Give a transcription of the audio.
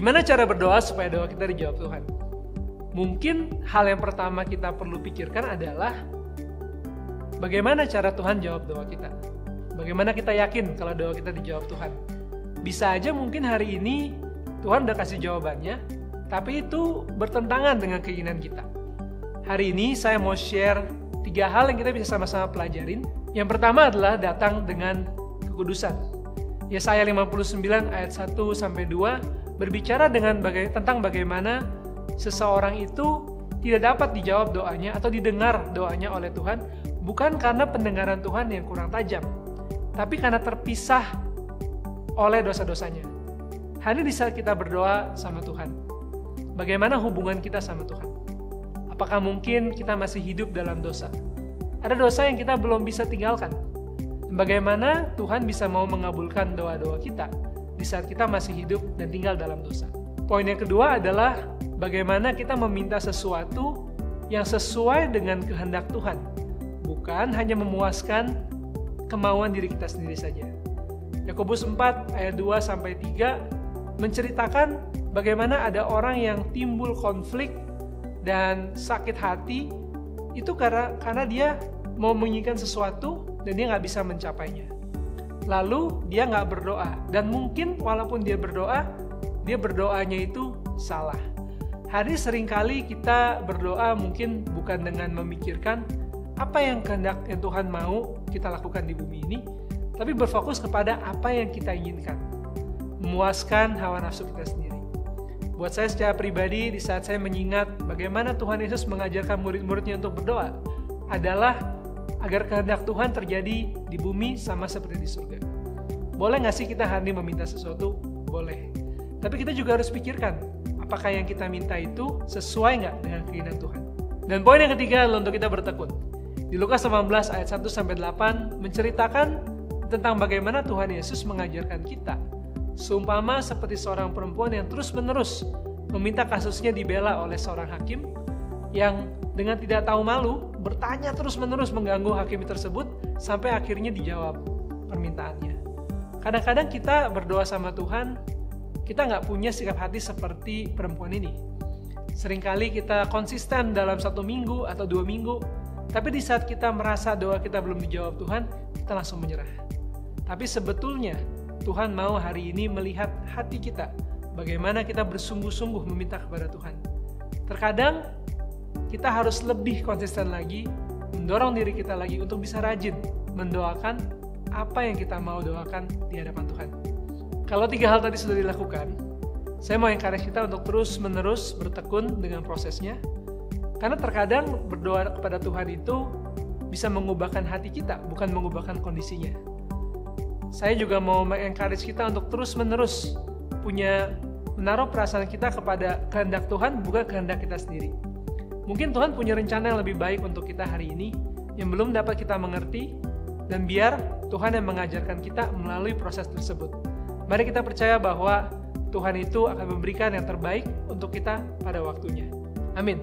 Gimana cara berdoa supaya doa kita dijawab Tuhan? Mungkin hal yang pertama kita perlu pikirkan adalah bagaimana cara Tuhan jawab doa kita. Bagaimana kita yakin kalau doa kita dijawab Tuhan. Bisa aja mungkin hari ini Tuhan udah kasih jawabannya, tapi itu bertentangan dengan keinginan kita. Hari ini saya mau share 3 hal yang kita bisa sama-sama pelajarin. Yang pertama adalah datang dengan kekudusan. Yesaya 59 ayat 1-2 berbicara tentang bagaimana seseorang itu tidak dapat dijawab doanya atau didengar doanya oleh Tuhan, bukan karena pendengaran Tuhan yang kurang tajam, tapi karena terpisah oleh dosa-dosanya. Hari ini di saat kita berdoa sama Tuhan, bagaimana hubungan kita sama Tuhan? Apakah mungkin kita masih hidup dalam dosa? Ada dosa yang kita belum bisa tinggalkan. Bagaimana Tuhan bisa mau mengabulkan doa-doa kita di saat kita masih hidup dan tinggal dalam dosa? Poin yang kedua adalah bagaimana kita meminta sesuatu yang sesuai dengan kehendak Tuhan, bukan hanya memuaskan kemauan diri kita sendiri saja. Yakobus 4 ayat 2-3 menceritakan bagaimana ada orang yang timbul konflik dan sakit hati itu karena dia mau menginginkan sesuatu dan dia nggak bisa mencapainya. Lalu dia nggak berdoa, dan mungkin walaupun dia berdoanya itu salah. Hari seringkali kita berdoa mungkin bukan dengan memikirkan apa yang kehendak yang Tuhan mau kita lakukan di bumi ini, tapi berfokus kepada apa yang kita inginkan, memuaskan hawa nafsu kita sendiri. Buat saya secara pribadi, di saat saya mengingat bagaimana Tuhan Yesus mengajarkan murid-muridnya untuk berdoa, adalah agar kehendak Tuhan terjadi di bumi sama seperti di surga. Boleh nggak sih kita hari ini meminta sesuatu? Boleh. Tapi kita juga harus pikirkan, apakah yang kita minta itu sesuai nggak dengan keinginan Tuhan? Dan poin yang ketiga adalah untuk kita bertekun. Di Lukas 18 ayat 1-8 menceritakan tentang bagaimana Tuhan Yesus mengajarkan kita, seumpama seperti seorang perempuan yang terus-menerus meminta kasusnya dibela oleh seorang hakim yang dengan tidak tahu malu bertanya terus-menerus mengganggu hakim tersebut sampai akhirnya dijawab permintaannya. Kadang-kadang kita berdoa sama Tuhan, kita nggak punya sikap hati seperti perempuan ini. Seringkali kita konsisten dalam 1 minggu atau 2 minggu, tapi di saat kita merasa doa kita belum dijawab Tuhan, kita langsung menyerah. Tapi sebetulnya Tuhan mau hari ini melihat hati kita, bagaimana kita bersungguh-sungguh meminta kepada Tuhan. Terkadang kita harus lebih konsisten lagi, mendorong diri kita lagi untuk bisa rajin mendoakan apa yang kita mau doakan di hadapan Tuhan. Kalau 3 hal tadi sudah dilakukan, saya mau encourage kita untuk terus-menerus bertekun dengan prosesnya, karena terkadang berdoa kepada Tuhan itu bisa mengubahkan hati kita, bukan mengubahkan kondisinya. Saya juga mau mengencourage kita untuk terus-menerus menaruh perasaan kita kepada kehendak Tuhan, bukan kehendak kita sendiri. Mungkin Tuhan punya rencana yang lebih baik untuk kita hari ini, yang belum dapat kita mengerti, dan biar Tuhan yang mengajarkan kita melalui proses tersebut. Mari kita percaya bahwa Tuhan itu akan memberikan yang terbaik untuk kita pada waktunya. Amin.